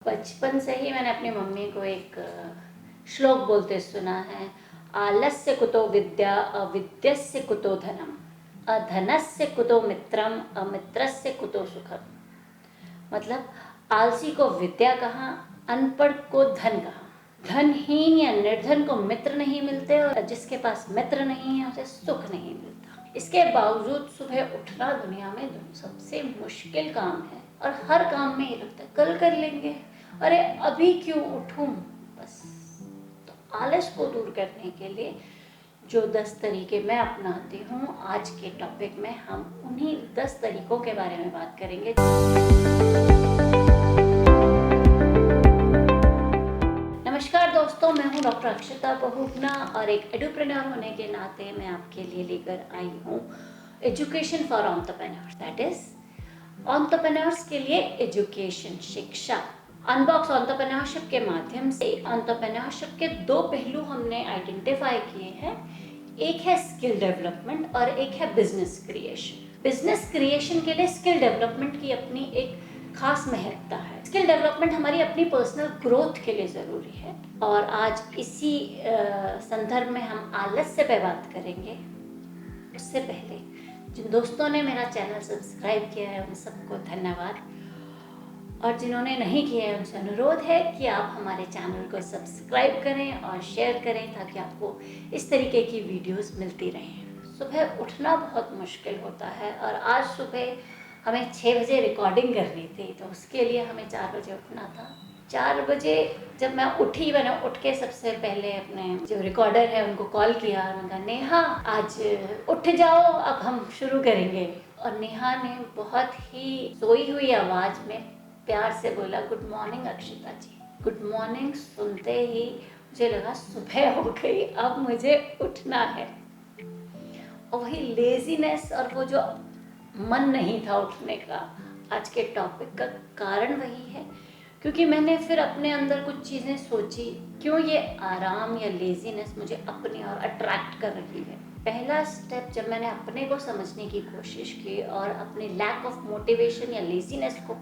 बचपन से ही मैंने अपनी मम्मी को एक श्लोक बोलते सुना है। आलस्य कुतो विद्या अविद्यस्य कुतो धनम अधनस्य कुतो मित्रम अमित्रस्य कुतो सुखम। मतलब आलसी को विद्या कहाँ, अनपढ़ को धन कहाँ। धनहीन या निर्धन को मित्र नहीं मिलते और जिसके पास मित्र नहीं है उसे सुख नहीं मिलता। इसके बावजूद सुबह उठना दुनिया में सबसे मुश्किल काम है और हर काम में ये लगता है कल कर लेंगे, अरे अभी क्यों उठूं। बस तो आलस को दूर करने के लिए जो 10 तरीके मैं अपनाती हूँ, आज के टॉपिक में हम उन्हीं 10 तरीकों के बारे में बात करेंगे। नमस्कार दोस्तों, मैं हूँ डॉक्टर अक्षता बहुगुणा और एक एडुप्रेन्योर होने के नाते मैं आपके लिए लेकर आई हूँ education for entrepreneurs. That is entrepreneurs के लिए एजुकेशन, शिक्षा। अनबॉक्स एंटरप्रेन्योरशिप के माध्यम से एंटरप्रेन्योरशिप के 2 पहलू हमने आइडेंटिफाई किए हैं। एक है स्किल डेवलपमेंट और एक है बिजनेस क्रिएशन। बिजनेस क्रिएशन के लिए स्किल डेवलपमेंट की अपनी एक खास महत्ता है। स्किल डेवलपमेंट हमारी अपनी पर्सनल ग्रोथ के लिए ज़रूरी है और आज इसी संदर्भ में हम आलस्य पे बात करेंगे। उससे पहले जिन दोस्तों ने मेरा चैनल सब्सक्राइब किया है उन सबको धन्यवाद, और जिन्होंने नहीं किया है उनसे अनुरोध है कि आप हमारे चैनल को सब्सक्राइब करें और शेयर करें ताकि आपको इस तरीके की वीडियोस मिलती रहें। सुबह उठना बहुत मुश्किल होता है और आज सुबह हमें 6 बजे रिकॉर्डिंग करनी थी, तो उसके लिए हमें 4 बजे उठना था। 4 बजे जब मैं उठी, मैंने उठ के सबसे पहले अपने जो रिकॉर्डर है उनको कॉल किया और उनका नेहा आज उठ जाओ, अब हम शुरू करेंगे। और नेहा ने बहुत ही सोई हुई आवाज़ में प्यार से बोला, गुड मॉर्निंग अक्षिता जी। गुड मॉर्निंग सुनते ही मुझे लगा सुबह हो गई, अब मुझे उठना है। और वही लेजीनेस और वो जो मन नहीं था उठने का, आज के टॉपिक का कारण वही है, क्योंकि मैंने फिर अपने अंदर कुछ चीज़ें सोची, क्यों ये आराम या लेजीनेस मुझे अपनी ओर अट्रैक्ट कर रही है। पहला स्टेप जब मैंने अपने को समझने की कोशिश की और अपने लैक ऑफ मोटिवेशन या लेजीनेस को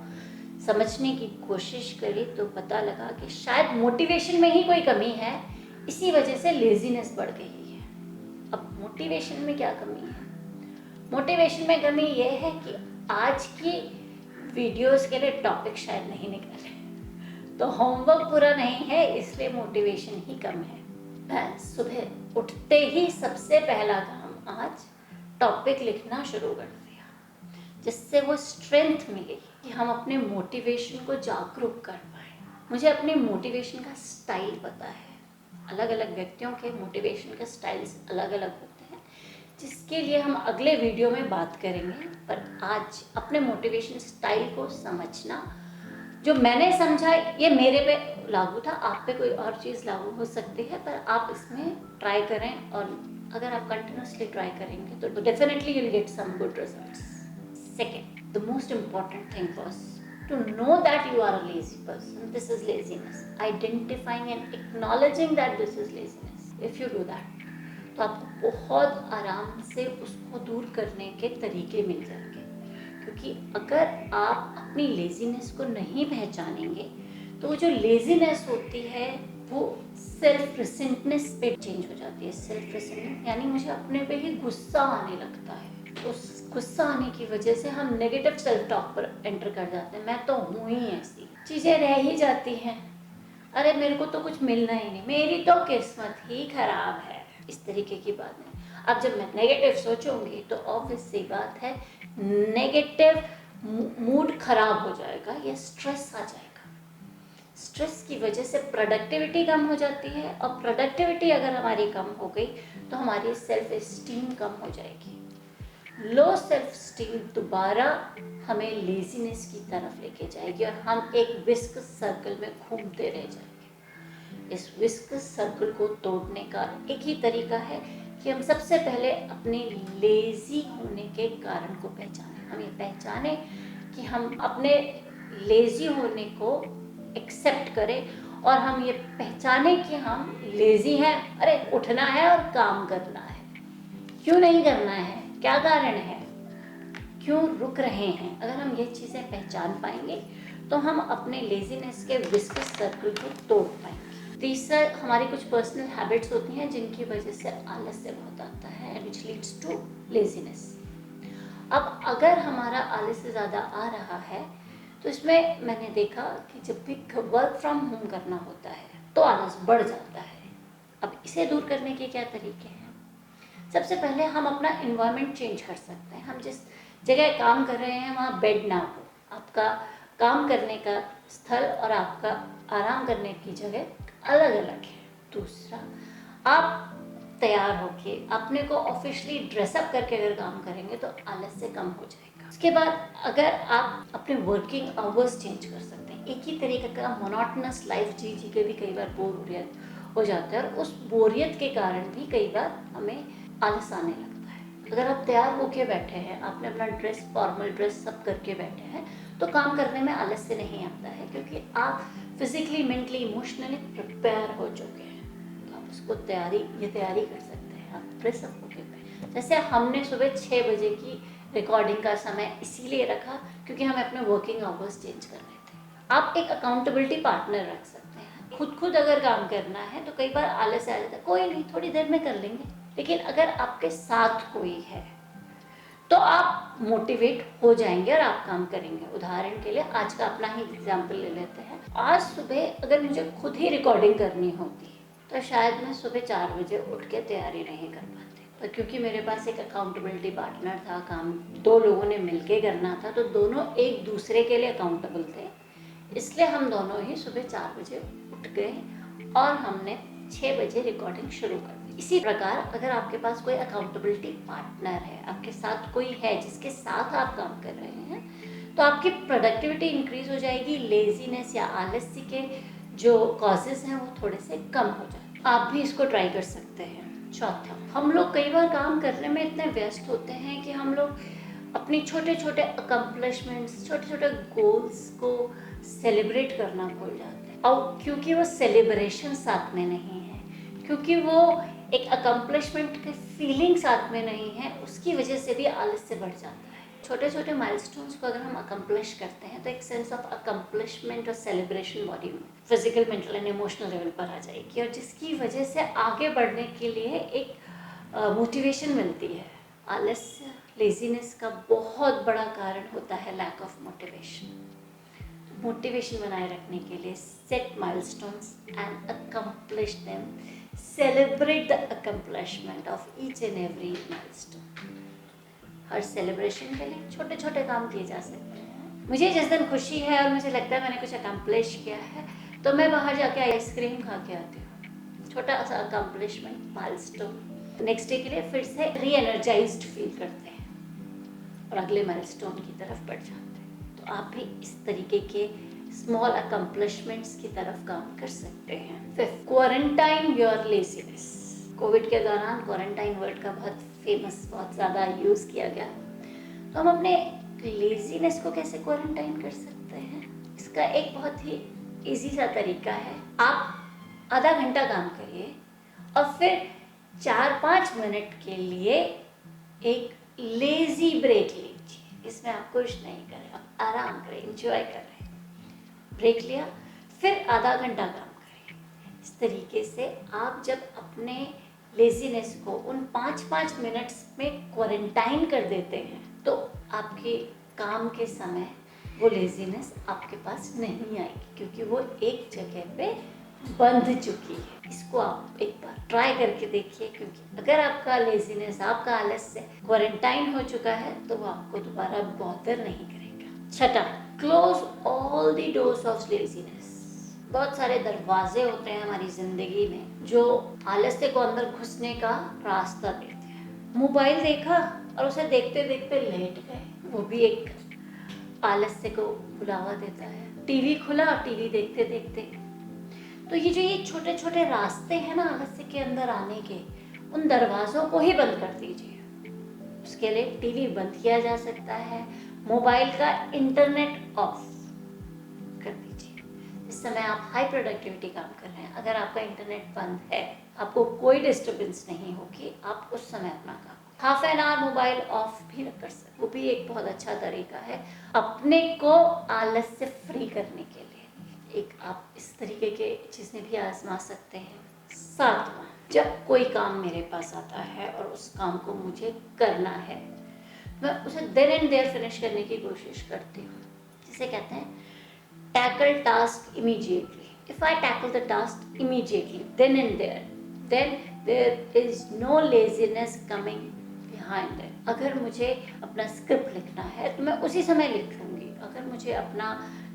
समझने की कोशिश करी, तो पता लगा कि शायद मोटिवेशन में ही कोई कमी है, इसी वजह से लेजीनेस बढ़ गई है। अब मोटिवेशन में क्या कमी है? मोटिवेशन में कमी ये है कि आज की वीडियोस के लिए टॉपिक शायद नहीं निकले, तो होमवर्क पूरा नहीं है, इसलिए मोटिवेशन ही कम है। मैं सुबह उठते ही सबसे पहला काम आज टॉपिक लिखना शुरू कर दिया, जिससे वो स्ट्रेंथ मिली कि हम अपने मोटिवेशन को जागरूक कर पाए। मुझे अपने मोटिवेशन का स्टाइल पता है। अलग अलग व्यक्तियों के मोटिवेशन के स्टाइल्स अलग अलग होते हैं, जिसके लिए हम अगले वीडियो में बात करेंगे। पर आज अपने मोटिवेशन स्टाइल को समझना, जो मैंने समझा ये मेरे पे लागू था, आप पे कोई और चीज़ लागू हो सकती है, पर आप इसमें ट्राई करें और अगर आप कंटिन्यूसली ट्राई करेंगे तो definitely you will get some good results. Second, the most important thing was to know that you are a lazy person. This is laziness. Identifying and acknowledging that this is laziness. If you do that, तो आपको बहुत आराम से उसको दूर करने के तरीके मिल जाएंगे। क्योंकि अगर आप अपनी लेजीनेस को नहीं पहचानेंगे तो वो जो लेजीनेस होती है वो सेल्फ रिसेंटनेस पे चेंज हो जाती है। सेल्फ रिसेंटनेस यानी मुझे अपने पे ही गुस्सा आने लगता है। उस गुस्सा आने की वजह से हम नेगेटिव सेल्फ टॉक पर एंटर कर जाते हैं। मैं तो हूँ ही ऐसी, चीज़ें रह ही जाती हैं, अरे मेरे को तो कुछ मिलना ही नहीं, मेरी तो किस्मत ही खराब है, इस तरीके की बात है। अब जब मैं नेगेटिव सोचूंगी तो ऑब्वियस सी बात है नेगेटिव मूड खराब हो जाएगा या स्ट्रेस आ जाएगा। स्ट्रेस की वजह से प्रोडक्टिविटी कम हो जाती है और प्रोडक्टिविटी अगर हमारी कम हो गई तो हमारी सेल्फ एस्टीम कम हो जाएगी। लो सेल्फ स्टीम दोबारा हमें लेजीनेस की तरफ लेके जाएगी और हम एक विस्क सर्कल में घूमते रह जाएंगे। इस विस्क सर्कल को तोड़ने का एक ही तरीका है कि हम सबसे पहले अपने लेजी होने के कारण को पहचानें। हम ये पहचानें कि हम अपने लेजी होने को एक्सेप्ट करें और हम ये पहचाने कि हम लेजी हैं, अरे उठना है और काम करना है। क्यों नहीं करना है, क्या कारण है, क्यों रुक रहे हैं? अगर हम ये चीज़ें पहचान पाएंगे तो हम अपने लेजीनेस के विस्कस सर्कल को तोड़ पाएंगे। तीसरा, हमारी कुछ पर्सनल हैबिट्स होती हैं जिनकी वजह से आलस्य बहुत आता है and which leads to laziness. अब अगर हमारा आलस्य ज़्यादा आ रहा है तो इसमें मैंने देखा कि जब भी वर्क फ्रॉम होम करना होता है तो आलस बढ़ जाता है। अब इसे दूर करने के क्या तरीके हैं? सबसे पहले हम अपना इन्वायरमेंट चेंज कर सकते हैं। हम जिस जगह काम कर रहे हैं वहाँ बेड ना हो, आपका काम करने का स्थल और आपका आराम करने की जगह अलग अलग है। दूसरा, आप तैयार होके अपने को ऑफिशियली ड्रेसअप करके अगर काम करेंगे तो आलस्य कम हो जाएगा। उसके बाद अगर आप अपने वर्किंग आवर्स चेंज कर सकते हैं, एक ही तरीके का मोनोटोनस लाइफ जी जी के भी कई बार बोरियत हो जाता है और उस बोरियत के कारण भी कई बार हमें आलस आने लगता है। अगर आप तैयार होके बैठे हैं, आपने अपना ड्रेस, फॉर्मल ड्रेस सब करके बैठे हैं, तो काम करने में आलस्य नहीं आता है क्योंकि आप फिजिकली, मेंटली, इमोशनली प्रिपेयर हो चुके हैं। तो आप उसको तैयारी कर सकते हैं। आप ड्रेस अप होके बैठे, जैसे हमने सुबह 6 बजे की रिकॉर्डिंग का समय इसीलिए रखा क्योंकि हमें अपने वर्किंग आवर्स चेंज करने थे। आप एक अकाउंटेबिलिटी पार्टनर रख सकते हैं। खुद अगर काम करना है तो कई बार आलस आ जाता है, कोई नहीं, थोड़ी देर में कर लेंगे। लेकिन अगर आपके साथ कोई है तो आप मोटिवेट हो जाएंगे और आप काम करेंगे। उदाहरण के लिए आज का अपना ही एग्जाम्पल ले लेते हैं। आज सुबह अगर मुझे खुद ही रिकॉर्डिंग करनी होती तो शायद मैं सुबह 4 बजे उठ के तैयारी नहीं कर पाती, पर क्योंकि मेरे पास एक अकाउंटेबिलिटी पार्टनर था, काम 2 लोगों ने मिलके करना था, तो दोनों एक दूसरे के लिए अकाउंटेबल थे, इसलिए हम दोनों ही सुबह 4 बजे उठ गए और हमने 6 बजे रिकॉर्डिंग शुरू कर दी। इसी प्रकार अगर आपके पास कोई अकाउंटेबिलिटी पार्टनर है, आपके साथ कोई है जिसके साथ आप काम कर रहे हैं, तो आपकी प्रोडक्टिविटी इंक्रीज हो जाएगी। लेजीनेस या आलस्य के जो कॉजेज हैं वो थोड़े से कम हो जाएंगे। आप भी इसको ट्राई कर सकते हैं। चौथा, हम लोग कई बार काम करने में इतने व्यस्त होते हैं कि हम लोग अपनी छोटे छोटे अकम्पलिशमेंट्स, छोटे छोटे गोल्स को सेलिब्रेट करना भूल जाते हैं। और क्योंकि वो सेलिब्रेशन साथ में नहीं है, क्योंकि वो एक अकम्पलिशमेंट के फीलिंग साथ में नहीं है, उसकी वजह से भी आलस्य बढ़ जाता है। छोटे छोटे माइलस्टोन्स को अगर हम अकम्पलिश करते हैं तो एक सेंस ऑफ अकम्पलिशमेंट और सेलिब्रेशन बॉडी में physical, mental and emotional level पर आ जाएगी और जिसकी वजह से आगे बढ़ने के लिए एक मोटिवेशन मिलती है। आलस्य, लेजीनेस का बहुत बड़ा कारण होता है लैक ऑफ मोटिवेशन। मोटिवेशन बनाए रखने के लिए set milestones and accomplish them, celebrate the accomplishment of each and every milestone. Her celebration के लिए छोटे छोटे काम किए जा सकते हैं। मुझे जिस दिन खुशी है और मुझे लगता है मैंने कुछ अकम्प्लिश किया है तो मैं बाहर जाके आइसक्रीम खा के आती हूँ। छोटा सा अकम्प्लिशमेंट, माइलस्टोन। नेक्स्ट डे के लिए फिर से री एनर्जाइज्ड फील करते हैं और अगले माइलस्टोन की तरफ बढ़ जाते हैं। तो आप भी इस तरीके के स्मॉल अकम्प्लिशमेंट्स की तरफ काम कर सकते हैं। Fifth, quarantine your laziness. Covid के दौरान क्वारंटाइन वर्ड का बहुत फेमस, बहुत ज़्यादा यूज़ किया गया। तो हम अपने लेजीनेस को कैसे क्वारंटाइन कर सकते हैं? इसका एक बहुत ही इजी सा तरीका है। आप आधा घंटा काम करिए और फिर 4-5 मिनट के लिए एक लेजी ब्रेक लीजिए। इसमें आप कुछ नहीं करें, आप आराम करें, एंजॉय करें। ब्रेक लिया, फिर आधा घंटा काम करें। इस तरीके से आप जब अपने लेजीनेस को उन 5-5 मिनट्स में क्वारंटाइन कर देते हैं तो आपके काम के समय वो लेजीनेस आपके पास नहीं आएगी क्योंकि वो एक जगह पे बंध चुकी है। इसको आप एक बार ट्राई करके देखिए, क्योंकि अगर आपका लेजीनेस, आपका आलस्य क्वारंटाइन हो चुका है तो वो आपको दोबारा बॉदर नहीं करेगा। छठा, close all the doors of laziness. बहुत सारे दरवाजे होते हैं हमारी ज़िंदगी में जो आलस्य को अंदर घुसने का रास्ता देते हैं। मोबाइल देखा और उसे देखते देखते लेट गए, वो भी एक आलस्य को बुलावा देता है। टीवी खुला, टीवी देखते देखते। तो ये छोटे छोटे रास्ते हैं ना आलस्य के अंदर आने के, उन दरवाज़ों को ही बंद कर दीजिए। उसके लिए टीवी बंद किया जा सकता है, मोबाइल का इंटरनेट ऑफ कर दीजिए। इस समय आप हाई प्रोडक्टिविटी काम कर रहे हैं, अगर आपका इंटरनेट बंद है, आपको कोई डिस्टर्बेंस नहीं होगी, आप उस समय अपना काम half an hour mobile of भी कर सकते, वो भी एक बहुत अच्छा तरीका है अपने को आलस से फ्री करने के लिए। एक आप इस तरीके के चीज़ें भी आजमा सकते हैं। सातवां, जब कोई काम मेरे पास आता है और उस काम को मुझे करना है, मैं उसे देन एंड देयर फिनिश करने की कोशिश करती हूँ। जिसे कहते हैं tackle task immediately. If I tackle the task immediately then and there, then there is no laziness coming behind it. अगर मुझे अपना स्क्रिप्ट लिखना है तो मैं उसी समय लिख लूँगी। अगर मुझे अपना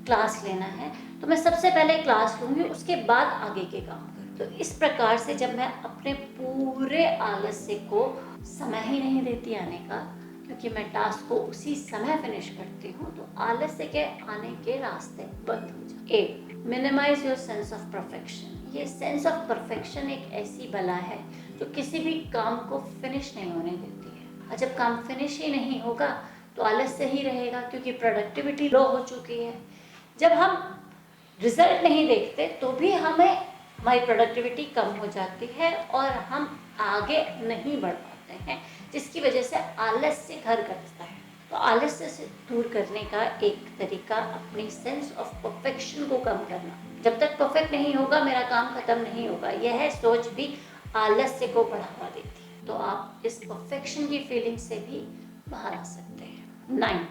क्लास लेना है तो मैं सबसे पहले क्लास लूँगी, उसके बाद आगे के काम करूँ। तो इस प्रकार से जब मैं अपने पूरे आलस्य को समय ही नहीं देती आने का, क्योंकि मैं टास्क को उसी समय फिनिश करती हूँ, तो आलस्य के आने के रास्ते बंद हो जाते हैं। 8, minimise your sense of perfection. ये सेंस ऑफ परफेक्शन एक ऐसी बला है जो किसी भी काम को फिनिश नहीं होने देती है। और जब काम फिनिश ही नहीं होगा तो आलस्य ही रहेगा, क्योंकि प्रोडक्टिविटी लो हो चुकी है। जब हम रिजल्ट नहीं देखते तो भी हमारी प्रोडक्टिविटी कम हो जाती है और हम आगे नहीं बढ़ पाते हैं, जिसकी वजह से आलस्य घर करता है। तो आलस्य से दूर करने का एक तरीका अपनी सेंस ऑफ परफेक्शन को कम करना। जब तक परफेक्ट नहीं होगा मेरा काम खत्म नहीं होगा, यह सोच भी आलस्य को बढ़ावा देती है। तो आप इस परफेक्शन की फीलिंग से भी बाहर आ सकते हैं। 9,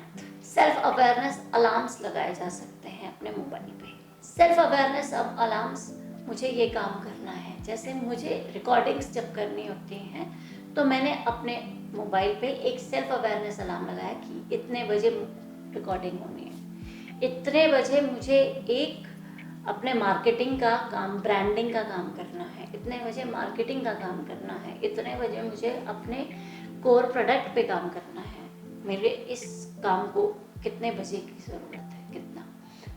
सेल्फ अवेयरनेस अलार्म्स लगाए जा सकते हैं अपने मोबाइल पे। सेल्फ अवेयरनेस अब अलार्म्स, मुझे ये काम करना है, जैसे मुझे रिकॉर्डिंग्स जब करनी होती हैं तो मैंने अपने मोबाइल पे एक सेल्फ अवेयरनेस अलार्म लगाया कि इतने बजे रिकॉर्डिंग होनी है, इतने बजे मुझे एक अपने मार्केटिंग का काम, ब्रांडिंग का काम करना है, इतने बजे मार्केटिंग का काम करना है, इतने बजे मुझे अपने कोर प्रोडक्ट पे काम करना है, मेरे इस काम को कितने बजे की ज़रूरत है, कितना।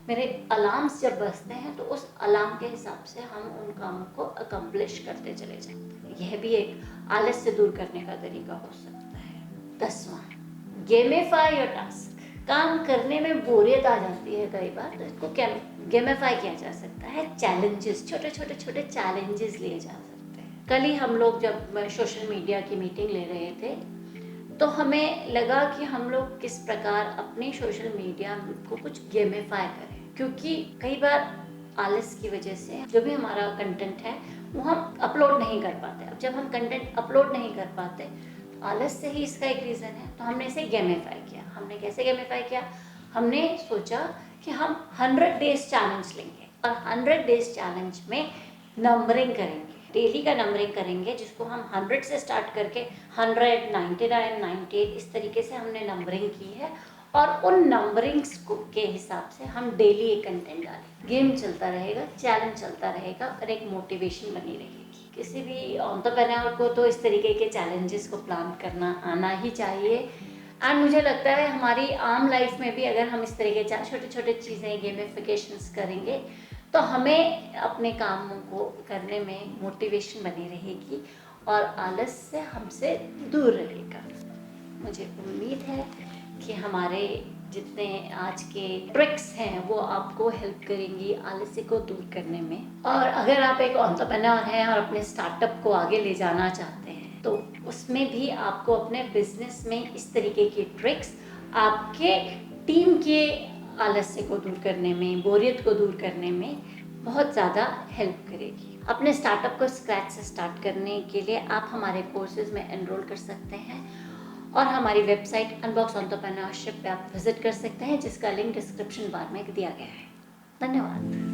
मेरे अलार्म्स जब बजते हैं तो उस अलार्म के हिसाब से हम उन कामों को अकम्प्लिश करते चले जाते हैं। यह भी एक आलस्य दूर करने का तरीका हो सकता है। 10वां, गेमिफाई योर टास्क। काम करने में बोरियत आ जाती है कई बार, तो इसको गेमिफाई किया जा सकता है। चैलेंजेस, छोटे छोटे छोटे चैलेंजेस लिए जा सकते हैं। कल ही हम लोग जब सोशल मीडिया की मीटिंग ले रहे थे तो हमें लगा कि हम लोग किस प्रकार अपने सोशल मीडिया को कुछ गेमिफाई करें, क्योंकि कई बार आलस की वजह से जो भी हमारा कंटेंट है वो हम अपलोड नहीं कर पाते। अब जब हम कंटेंट अपलोड नहीं कर पाते तो आलस से ही इसका एक रीज़न है। तो हमने इसे गेमिफाई किया। हमने कैसे गेमिफाई किया? हमने सोचा कि हम 100 डेज चैलेंज लेंगे और 100 डेज चैलेंज में नंबरिंग करेंगे, डेली का नंबरिंग करेंगे, जिसको हम 100 से स्टार्ट करके 100, 99, 98 इस तरीके से हमने नंबरिंग की है। और उन नंबरिंग्स को के हिसाब से हम डेली एक कंटेंट डालें। गेम चलता रहेगा, चैलेंज चलता रहेगा और एक मोटिवेशन बनी रहेगी। किसी भी एंटरप्रेन्योर को तो इस तरीके के चैलेंजेस को प्लान करना आना ही चाहिए। एंड मुझे लगता है हमारी आम लाइफ में भी अगर हम इस तरीके के छोटे छोटे चीज़ें गेमिफिकेशंस करेंगे तो हमें अपने कामों को करने में मोटिवेशन बनी रहेगी और आलस से हमसे दूर रहेगा। मुझे उम्मीद है कि हमारे जितने आज के ट्रिक्स हैं वो आपको हेल्प करेंगी आलस्य को दूर करने में। और अगर आप एक एंटरप्रेन्योर हैं और अपने स्टार्टअप को आगे ले जाना चाहते हैं तो उसमें भी आपको अपने बिजनेस में इस तरीके की ट्रिक्स आपके टीम के आलस्य को दूर करने में, बोरियत को दूर करने में बहुत ज़्यादा हेल्प करेगी। अपने स्टार्टअप को स्क्रैच से स्टार्ट करने के लिए आप हमारे कोर्सेज में एनरोल कर सकते हैं और हमारी वेबसाइट अनबॉक्स एंटरप्रेन्योरशिप पे आप विजिट कर सकते हैं, जिसका लिंक डिस्क्रिप्शन बार में दिया गया है। धन्यवाद।